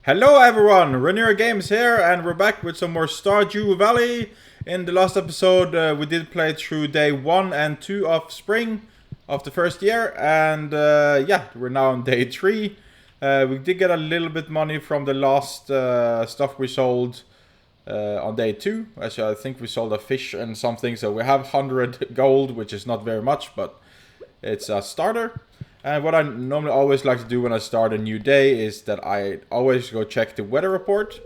Hello everyone, Renier Games here, and we're back with some more Stardew Valley. In the last episode, we did play through day 1 and 2 of spring of the first year, and yeah, we're now on day 3. We did get a little bit money from the last stuff we sold on day 2. Actually, I think we sold a fish and something, so we have 100 gold, which is not very much, but it's a starter. And what I normally always like to do when I start a new day is that I always go check the weather report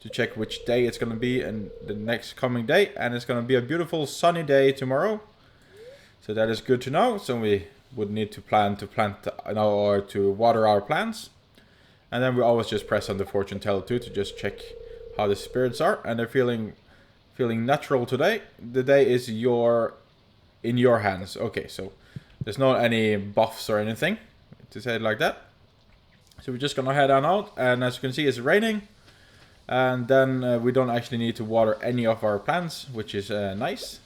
to check which day it's going to be in the next coming day. And it's going to be a beautiful sunny day tomorrow. So that is good to know. So we would need to plan to plant or to water our plants. And then we always just press on the fortune teller too to just check how the spirits are. And they're feeling natural today. The day is in your hands. Okay, so there's not any buffs or anything, to say it like that. So we're just gonna head on out, and as you can see, it's raining. And then we don't actually need to water any of our plants, which is nice.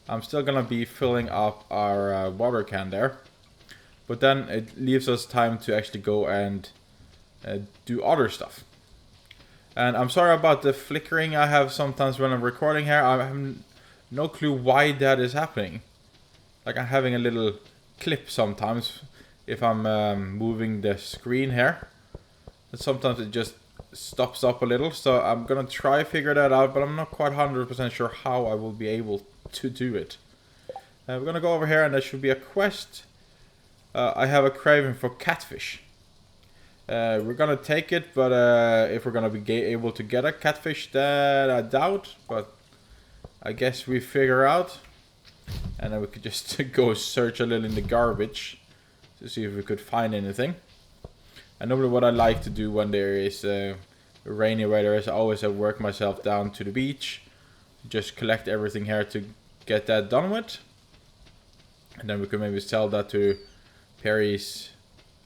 I'm still gonna be filling up our water can there. But then it leaves us time to actually go and do other stuff. And I'm sorry about the flickering I have sometimes when I'm recording here. I have no clue why that is happening. Like I'm having a little clip sometimes if I'm moving the screen here. And sometimes it just stops up a little, so I'm gonna try figure that out, but I'm not quite 100% sure how I will be able to do it. We're gonna go over here, and there should be a quest. I have a craving for catfish. We're gonna take it, but if we're gonna be able to get a catfish, that I doubt, but I guess we figure out. And then we could just go search a little in the garbage to see if we could find anything. And normally what I like to do when there is rainy weather is I always work myself down to the beach. Just collect everything here to get that done with. And then we could maybe sell that to Perry's,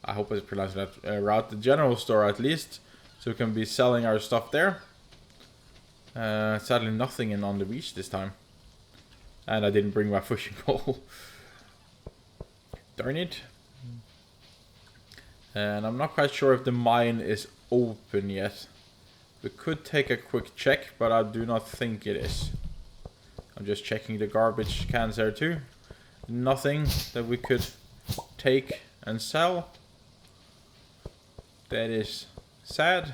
I hope it's pronounced that, route, the general store at least. So we can be selling our stuff there. Sadly nothing on the beach this time. And I didn't bring my fishing pole. Darn it. And I'm not quite sure if the mine is open yet. We could take a quick check, but I do not think it is. I'm just checking the garbage cans there too. Nothing that we could take and sell. That is sad.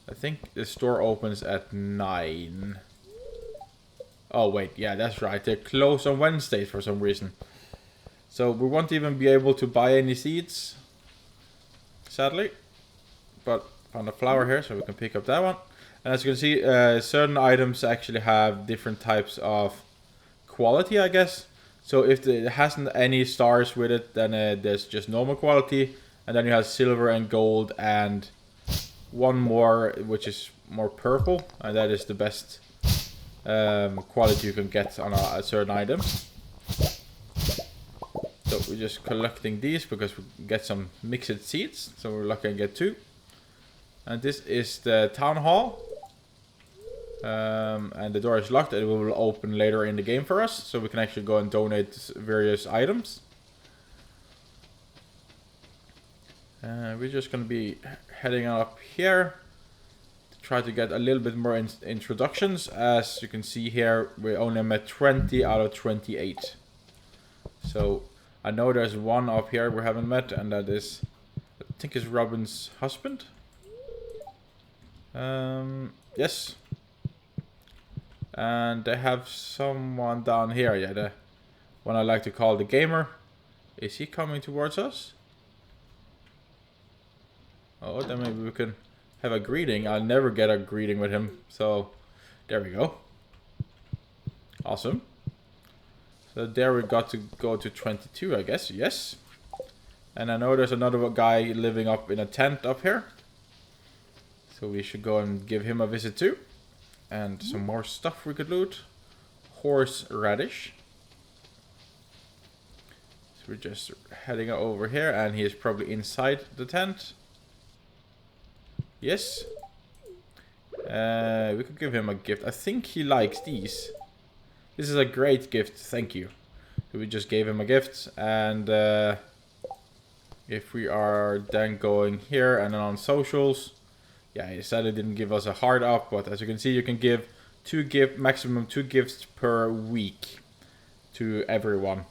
I think the store opens at 9. Oh wait, yeah, that's right. They're closed on Wednesdays for some reason. So we won't even be able to buy any seeds, sadly. But found a flower here, so we can pick up that one. And as you can see, certain items actually have different types of quality, I guess. So if it hasn't any stars with it, then there's just normal quality. And then you have silver and gold and one more, which is more purple. And that is the best quality you can get on a certain item. So we're just collecting these because we get some mixed seeds. So we're lucky to get 2. And this is the town hall. And the door is locked. It will open later in the game for us. So we can actually go and donate various items. We're just going to be heading up here. Try to get a little bit more introductions. As you can see here, we only met 20 out of 28. So I know there's one up here we haven't met, and that is, I think, is Robin's husband. Yes. And they have someone down here. Yeah, the one I like to call the gamer. Is he coming towards us? Oh, then maybe we can have a greeting. I'll never get a greeting with him, so there we go. Awesome. So there we got to go to 22, I guess. Yes. And I know there's another guy living up in a tent up here, so we should go and give him a visit too. And some more stuff we could loot. Horseradish. So we're just heading over here, and he is probably inside the tent. Yes. We could give him a gift. I think he likes these. This is a great gift, thank you. So we just gave him a gift, and If we are then going here and then on socials, yeah, he said it didn't give us a hard up, but as you can see, you can give maximum 2 gifts per week to everyone.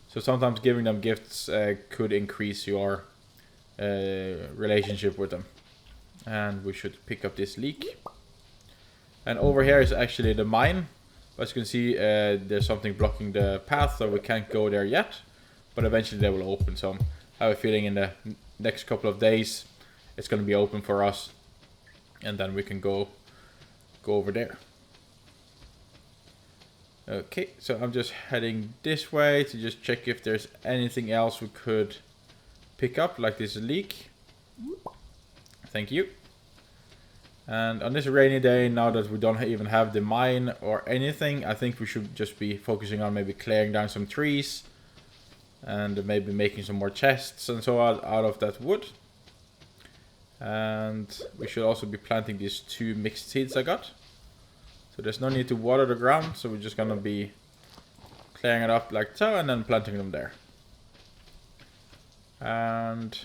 So sometimes giving them gifts could increase your relationship with them. And we should pick up this leek. And over here is actually the mine. As you can see, there's something blocking the path, so we can't go there yet. But eventually they will open. So I have a feeling in the next couple of days it's going to be open for us. And then we can go over there. Okay, so I'm just heading this way to just check if there's anything else we could pick up, like this leek. Thank you. And on this rainy day, now that we don't even have the mine or anything, I think we should just be focusing on maybe clearing down some trees. And maybe making some more chests and so on out of that wood. And we should also be planting these 2 mixed seeds I got. So there's no need to water the ground, so we're just gonna be clearing it up like so and then planting them there. And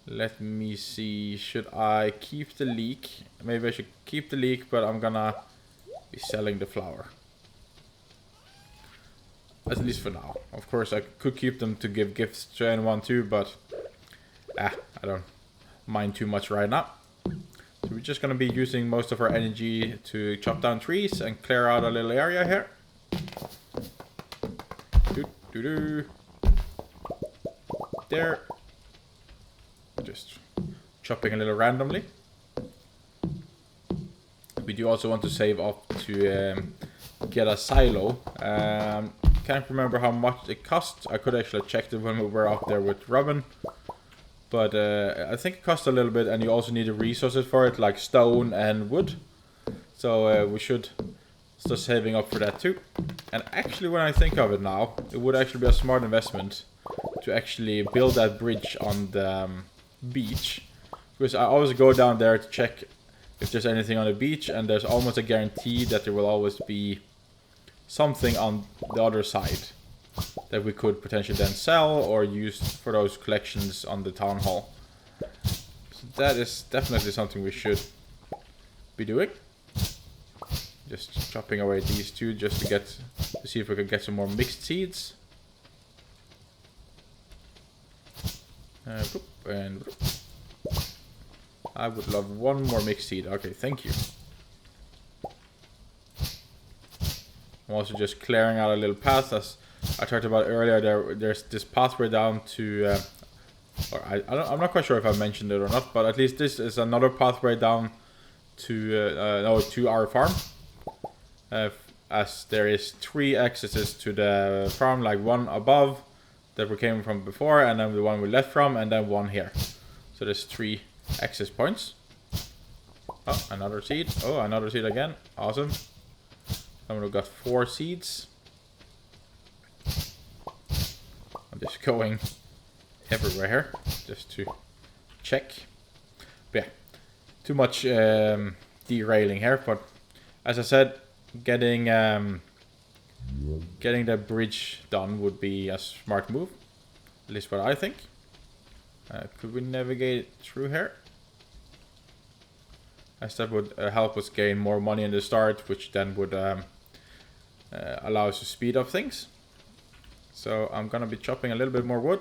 let me see, should I keep the leek? Maybe I should keep the leek, but I'm gonna be selling the flower. At least for now. Of course I could keep them to give gifts to anyone too, but I don't mind too much right now. So we're just gonna be using most of our energy to chop down trees and clear out a little area here. There. Just chopping a little randomly. We do also want to save up to get a silo. Can't remember how much it costs. I could actually check it when we were up there with Robin. But I think it costs a little bit, and you also need the resources for it, like stone and wood. So we should start saving up for that too. And actually, when I think of it now, it would actually be a smart investment to actually build that bridge on the beach. Because I always go down there to check if there's anything on the beach, and there's almost a guarantee that there will always be something on the other side that we could potentially then sell or use for those collections on the town hall. So that is definitely something we should be doing. Just chopping away these 2 just to see if we can get some more mixed seeds. And I would love 1 more mixed seed. Okay, thank you. I'm also just clearing out a little path, as I talked about earlier. There's this pathway down to, I'm not quite sure if I mentioned it or not, but at least this is another pathway down to our farm. As there is 3 accesses to the farm, like 1 above that we came from before, and then the one we left from, and then 1 here. So there's 3 access points. Oh, another seed. Oh, another seed again. Awesome. And we've got 4 seeds. I'm just going everywhere here, just to check. But yeah, too much derailing here. But as I said, getting the bridge done would be a smart move. At least what I think. Could we navigate through here? As that would help us gain more money in the start, which then would allow us to speed up things. So I'm gonna be chopping a little bit more wood.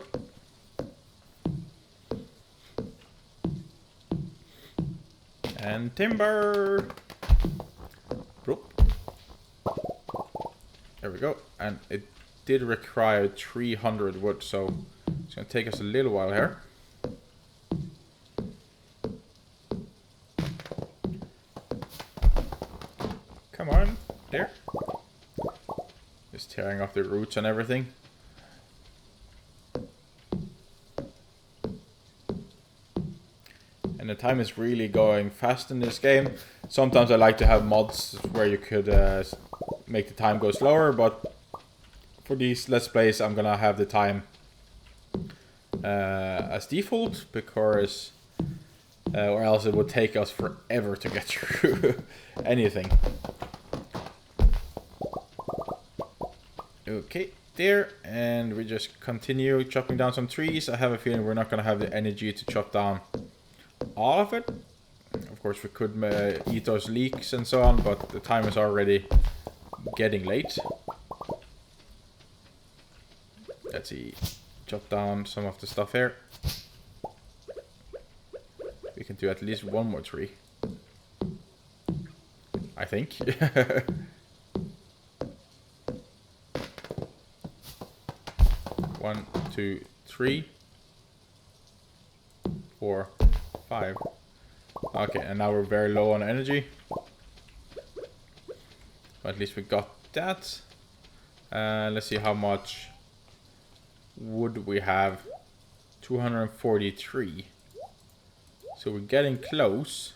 And timber! There we go. And it did require 300 wood, so it's gonna take us a little while here. Come on, there. Just tearing off the roots and everything. And the time is really going fast in this game. Sometimes I like to have mods where you could make the time go slower, but for these Let's Plays I'm gonna have the time as default, because or else it would take us forever to get through anything. Okay, there, and we just continue chopping down some trees. I have a feeling we're not going to have the energy to chop down all of it. Of course, we could eat those leeks and so on, but the time is already getting late. Let's see, chop down some of the stuff here. We can do at least one more tree, I think. 1, 2, 3, 4, 5. Okay, and now we're very low on energy. But at least we got that. Let's see how much wood we have. 243. So we're getting close.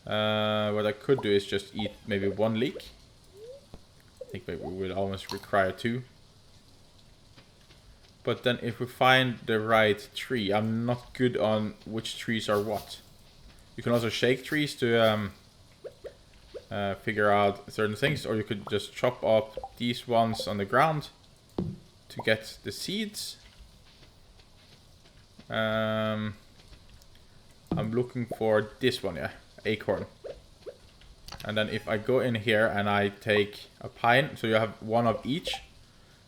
What I could do is just eat maybe 1 leek. I think maybe we will almost require 2. But then if we find the right tree, I'm not good on which trees are what. You can also shake trees to figure out certain things, or you could just chop up these ones on the ground to get the seeds. I'm looking for this one, yeah, acorn. And then if I go in here and I take a pine, so you have 1 of each,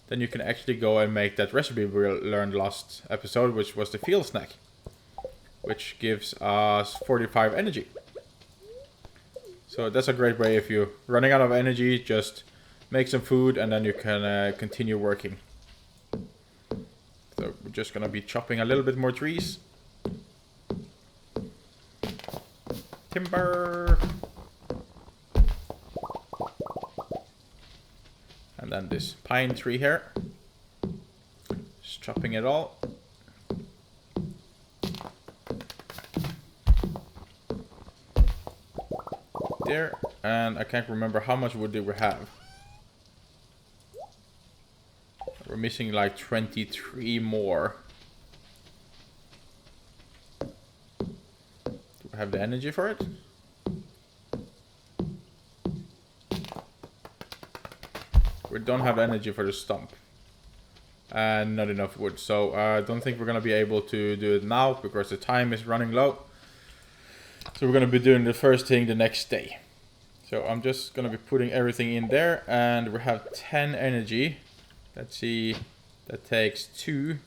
then you can actually go and make that recipe we learned last episode, which was the field snack, which gives us 45 energy. So that's a great way if you're running out of energy, just make some food and then you can continue working. So we're just gonna be chopping a little bit more trees. Timber. And then this pine tree here. Just chopping it all. There. And I can't remember how much wood did we have. We're missing like 23 more. Do we have the energy for it? We don't have energy for the stump. And not enough wood. So I don't think we're going to be able to do it now because the time is running low. So we're going to be doing the first thing the next day. So I'm just going to be putting everything in there. And we have 10 energy. Let's see. That takes 2.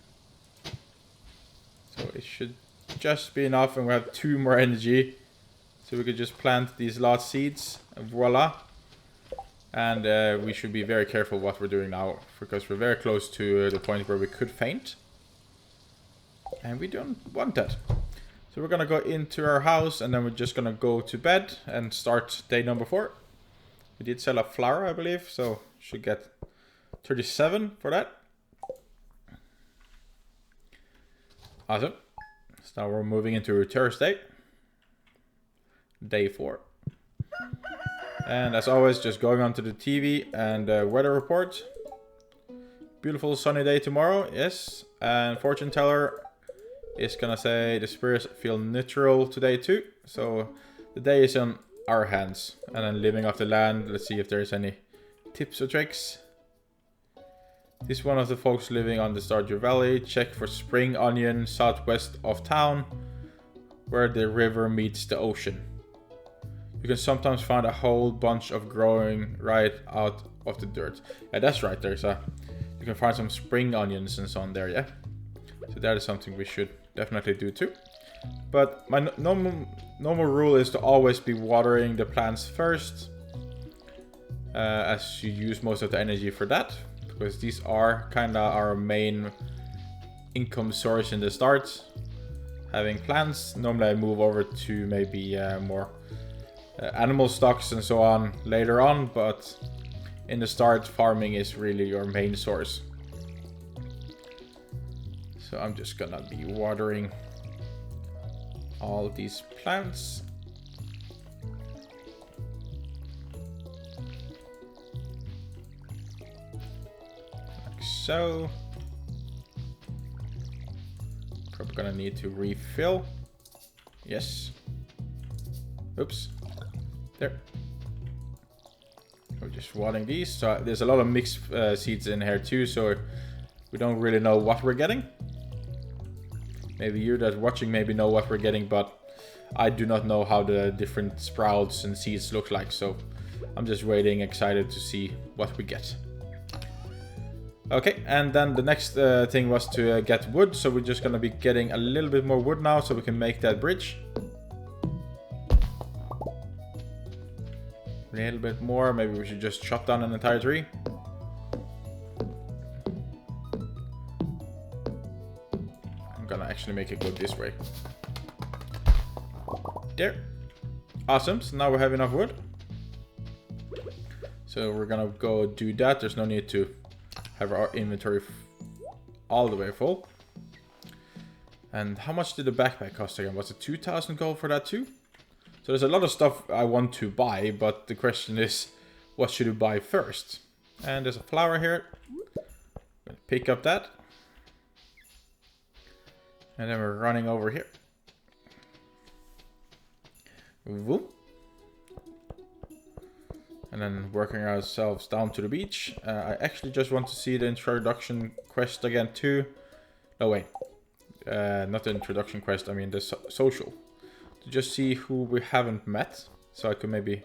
So it should just be enough. And we have 2 more energy. So we could just plant these last seeds. And voila. And we should be very careful what we're doing now, because we're very close to the point where we could faint. And we don't want that. So we're gonna go into our house and then we're just gonna go to bed and start day number 4. We did sell a flower, I believe, so should get 37 for that. Awesome. So now we're moving into Thursday. Day 4. And as always, just going onto the TV and weather report. Beautiful sunny day tomorrow, yes. And fortune teller is gonna say the spirits feel neutral today too. So the day is on our hands. And then living off the land, let's see if there's any tips or tricks. This is one of the folks living on the Stardew Valley. Check for spring onion southwest of town, where the river meets the ocean. You can sometimes find a whole bunch of growing right out of the dirt. Yeah, that's right. You can find some spring onions and so on there, yeah. So that is something we should definitely do too. But my normal rule is to always be watering the plants first, as you use most of the energy for that, because these are kind of our main income source in the start. Having plants, normally I move over to maybe more animal stocks and so on later on, but in the start farming is really your main source. So I'm just gonna be watering all these plants. Like so. Probably gonna need to refill. Yes. Oops. There. We're just watering these. So there's a lot of mixed seeds in here too, so we don't really know what we're getting. Maybe you that's watching maybe know what we're getting, but I do not know how the different sprouts and seeds look like, so I'm just waiting, excited to see what we get. Okay, and then the next thing was to get wood, so we're just gonna be getting a little bit more wood now so we can make that bridge. A little bit more, maybe we should just chop down an entire tree. I'm gonna actually make it go this way. There. Awesome, so now we have enough wood. So we're gonna go do that. There's no need to have our inventory all the way full. And how much did the backpack cost again? Was it 2,000 gold for that too? So there's a lot of stuff I want to buy, but the question is, what should we buy first? And there's a flower here. Pick up that. And then we're running over here. Whoop. And then working ourselves down to the beach. I actually just want to see the introduction quest again too. No, wait. Not the introduction quest, I mean the social. To just see who we haven't met. So I could maybe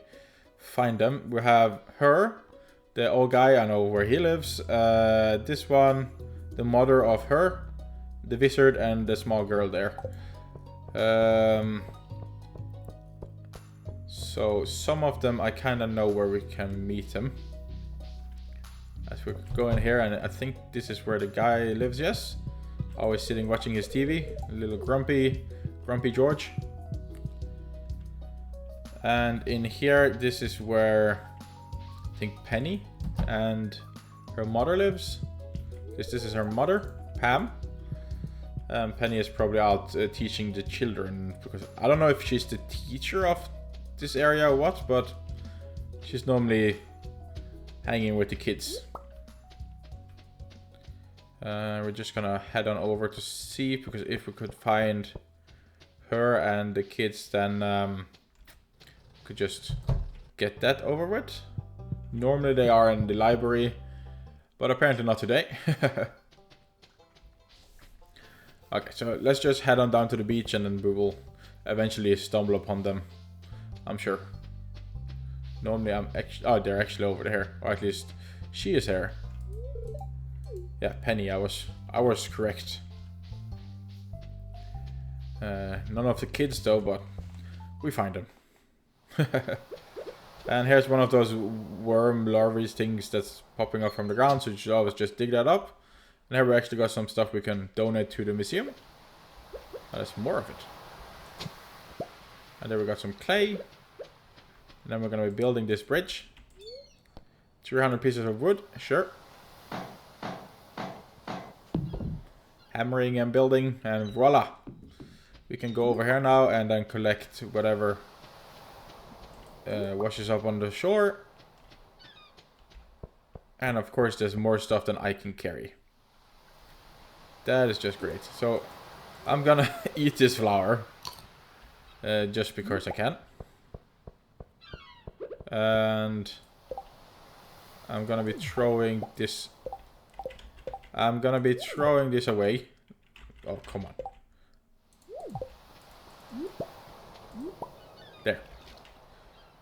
find them. We have her. The old guy, I know where he lives. This one. The mother of her. The wizard and the small girl there. So some of them I kind of know where we can meet them. As we go in here, and I think this is where the guy lives, yes. Always sitting watching his TV. A little grumpy George. And in here, this is where I think Penny and her mother lives. This is her mother, Pam. Penny is probably out teaching the children, because I don't know if she's the teacher of this area or what, but she's normally hanging with the kids. We're just gonna head on over to see, because if we could find her and the kids, then we could just get that over with. Normally they are in the library, but apparently not today. Okay, so let's just head on down to the beach, and then we will eventually stumble upon them, I'm sure. Normally I'm actually... Oh, they're actually over there. Or at least she is here. Yeah, Penny, I was correct. None of the kids though, but we find them. And here's one of those worm larvae things that's popping up from the ground, so you should always just dig that up. And here we actually got some stuff we can donate to the museum. There's more of it. And there we got some clay. And then we're going to be building this bridge. 300 pieces of wood, sure. Hammering and building, and voila. We can go over here now and then collect whatever washes up on the shore. And of course there's more stuff than I can carry. That is just great. So I'm gonna eat this flower. Just because I can. And I'm gonna be throwing this... I'm gonna be throwing this away. Oh, come on. There.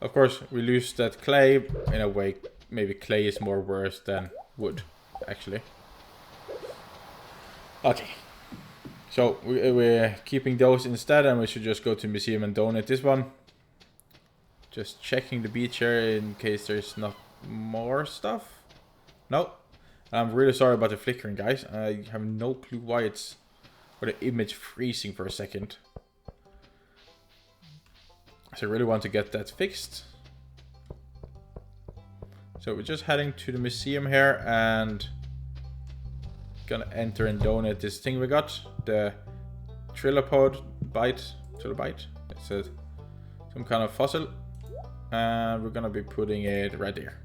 Of course, we lose that clay. In a way, maybe clay is more worse than wood, actually. Okay. So, we're keeping those instead, and we should just go to the museum and donate this one. Just checking the beach here in case there's not more stuff. No. I'm really sorry about the flickering, guys. I have no clue why it's... for the image freezing for a second. So I really want to get that fixed. So we're just heading to the museum here and... gonna enter and donate this thing we got. The trilobite. It says some kind of fossil. And we're gonna be putting it right there.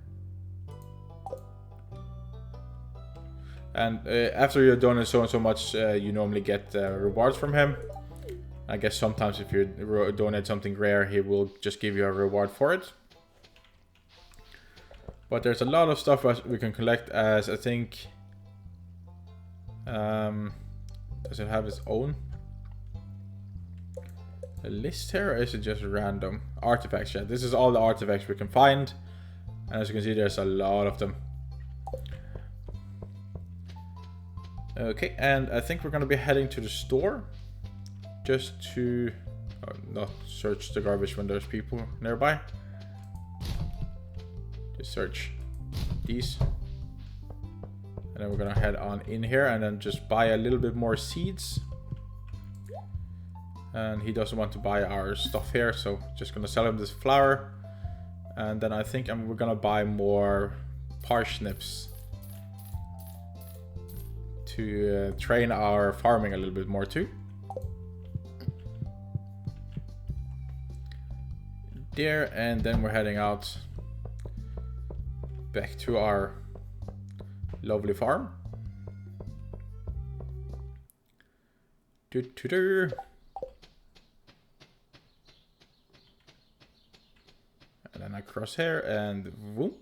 And after you donate so and so much, you normally get rewards from him. I guess sometimes if you donate something rare, he will just give you a reward for it. But there's a lot of stuff that we can collect as, I think... does it have its own a list here, or is it just random? Artifacts, yeah. This is all the artifacts we can find. And as you can see, there's a lot of them. Okay, and I think we're going to be heading to the store. Just to not search the garbage when there's people nearby. Just search these. And then we're going to head on in here and then just buy a little bit more seeds. And he doesn't want to buy our stuff here, so just going to sell him this flour. And then I think we're going to buy more parsnips. To train our farming a little bit more too. There, and then we're heading out back to our lovely farm. And then I cross here and whoop.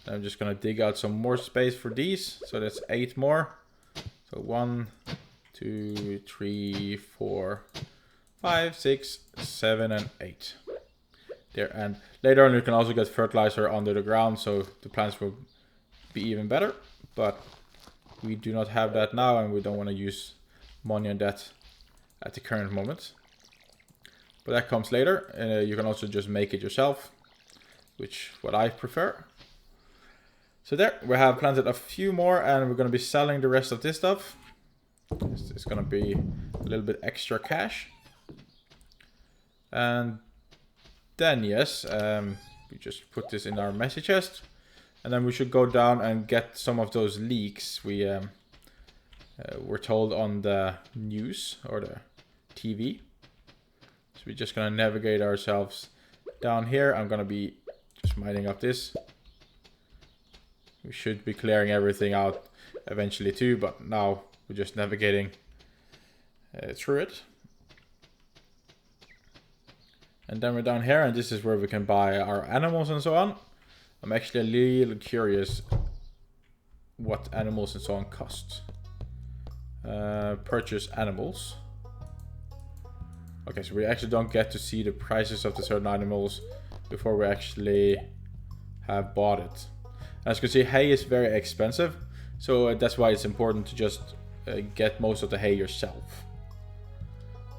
I'm just gonna dig out some more space for these. So that's 8 more. So 1, 2, 3, 4, 5, 6, 7, and 8. There, and later on you can also get fertilizer under the ground, so the plants will be even better. But we do not have that now, and we don't want to use money on that at the current moment. But that comes later. You can also just make it yourself, which what I prefer. So there, we have planted a few more, and we're going to be selling the rest of this stuff. It's going to be a little bit extra cash. And then, yes, we just put this in our message chest. And then we should go down and get some of those leeks we were told on the news or the TV. So we're just going to navigate ourselves down here. I'm going to be just mining up this. We should be clearing everything out eventually too, but now we're just navigating through it. And then we're down here, and this is where we can buy our animals and so on. I'm actually a little curious what animals and so on cost. Purchase animals. Okay, so we actually don't get to see the prices of the certain animals before we actually have bought it. As you can see, hay is very expensive, so that's why it's important to just get most of the hay yourself.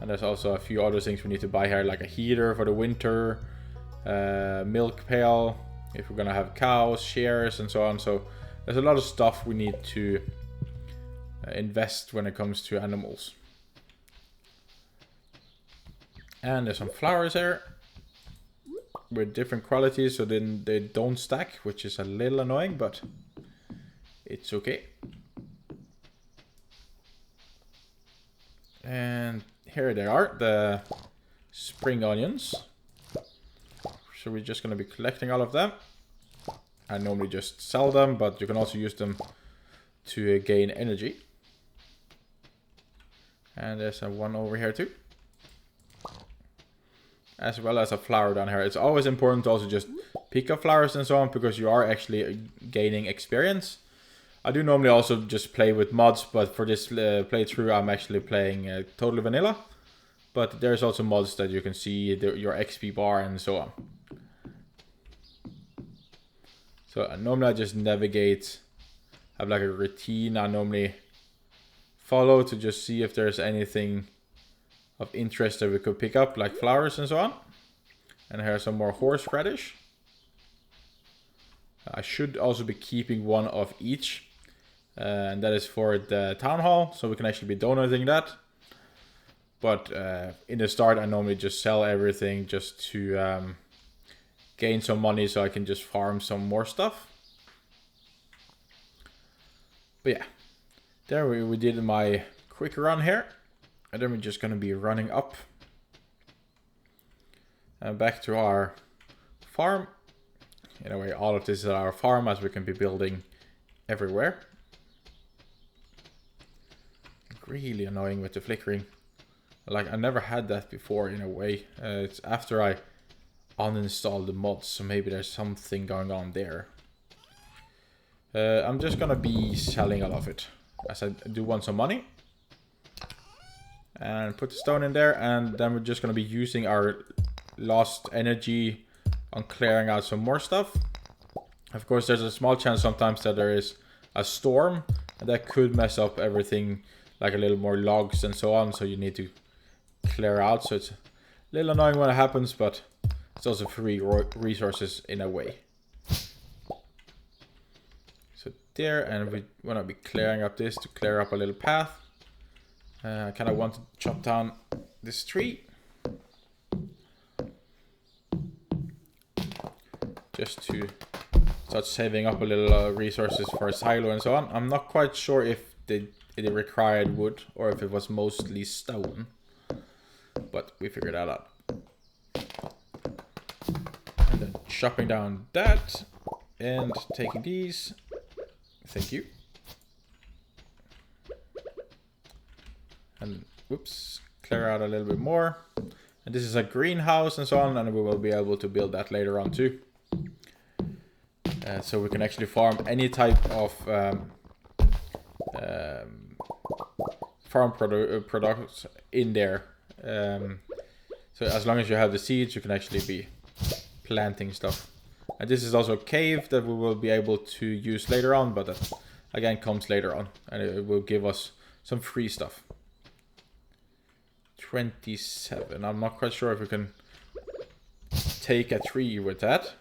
And there's also a few other things we need to buy here, like a heater for the winter, milk pail, if we're gonna have cows, shears, and so on. So there's a lot of stuff we need to invest when it comes to animals. And there's some flowers here with different qualities, so then they don't stack, which is a little annoying, but it's okay. And here they are, the spring onions. So we're just going to be collecting all of them. I normally just sell them, but you can also use them to gain energy. And there's one over here too. As well as a flower down here. It's always important to also just pick up flowers and so on, because you are actually gaining experience. I do normally also just play with mods, but for this playthrough I'm actually playing totally vanilla. But there's also mods that you can see your XP bar and so on. So normally I just navigate, have like a routine I normally follow to just see if there's anything of interest that we could pick up, like flowers and so on. And here's some more horseradish. I should also be keeping one of each. And that is for the town hall, so we can actually be donating that. But in the start, I normally just sell everything just to gain some money so I can just farm some more stuff. But yeah, there we did my quick run here. And then we're just going to be running up and back to our farm. In a way, all of this is our farm, as we can be building everywhere. Really annoying with the flickering. Like, I never had that before in a way. It's after I uninstall the mods, so maybe there's something going on there. I'm just gonna be selling all of it, as I do want some money. And put the stone in there, and then we're just gonna be using our lost energy on clearing out some more stuff. Of course, there's a small chance sometimes that there is a storm, and that could mess up everything, like a little more logs and so on, so you need to clear out. So it's a little annoying when it happens, but it's also free resources in a way. So there, and we want to be clearing up this to clear up a little path. I kind of want to chop down this tree, just to start saving up a little resources for a silo and so on. I'm not quite sure if it required wood or if it was mostly stone, but we figured that out. And then chopping down that and taking these. Thank you. And whoops, clear out a little bit more. And this is a greenhouse and so on, and we will be able to build that later on too. So we can actually farm any type of farm products in there. So as long as you have the seeds, you can actually be planting stuff. And this is also a cave that we will be able to use later on, but that again comes later on, and it will give us some free stuff. 27. I'm not quite sure if we can take a tree with that.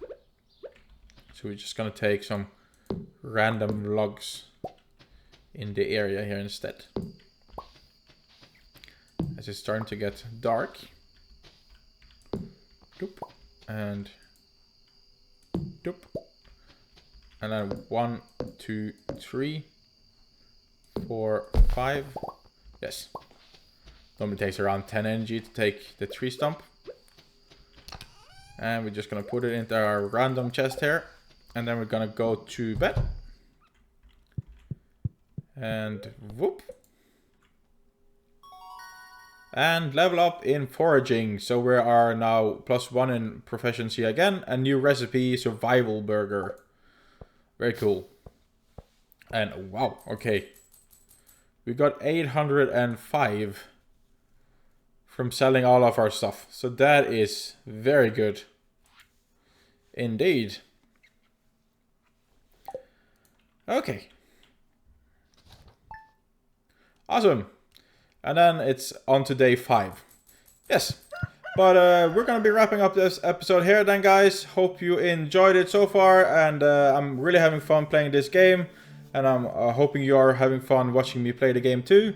So we're just gonna take some random logs in the area here instead. As it's starting to get dark. Doop. And doop. And then 1, 2, 3, 4, 5. Yes. Normally takes around 10 energy to take the tree stump. And we're just gonna put it into our random chest here. And then we're gonna go to bed. And whoop. And level up in foraging. So we are now +1 in proficiency again. A new recipe, survival burger. Very cool. And wow, okay. We got 805 from selling all of our stuff. So that is very good indeed. Okay. Awesome. And then it's on to day 5. Yes. But we're going to be wrapping up this episode here then, guys. Hope you enjoyed it so far. And I'm really having fun playing this game. And I'm hoping you are having fun watching me play the game too.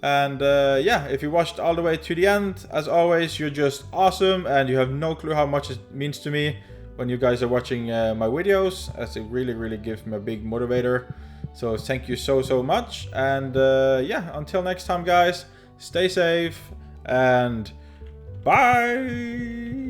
And yeah, if you watched all the way to the end, as always, you're just awesome. And you have no clue how much it means to me when you guys are watching my videos, as it really gives me a big motivator. So thank you so much. And yeah, until next time, guys, stay safe and bye.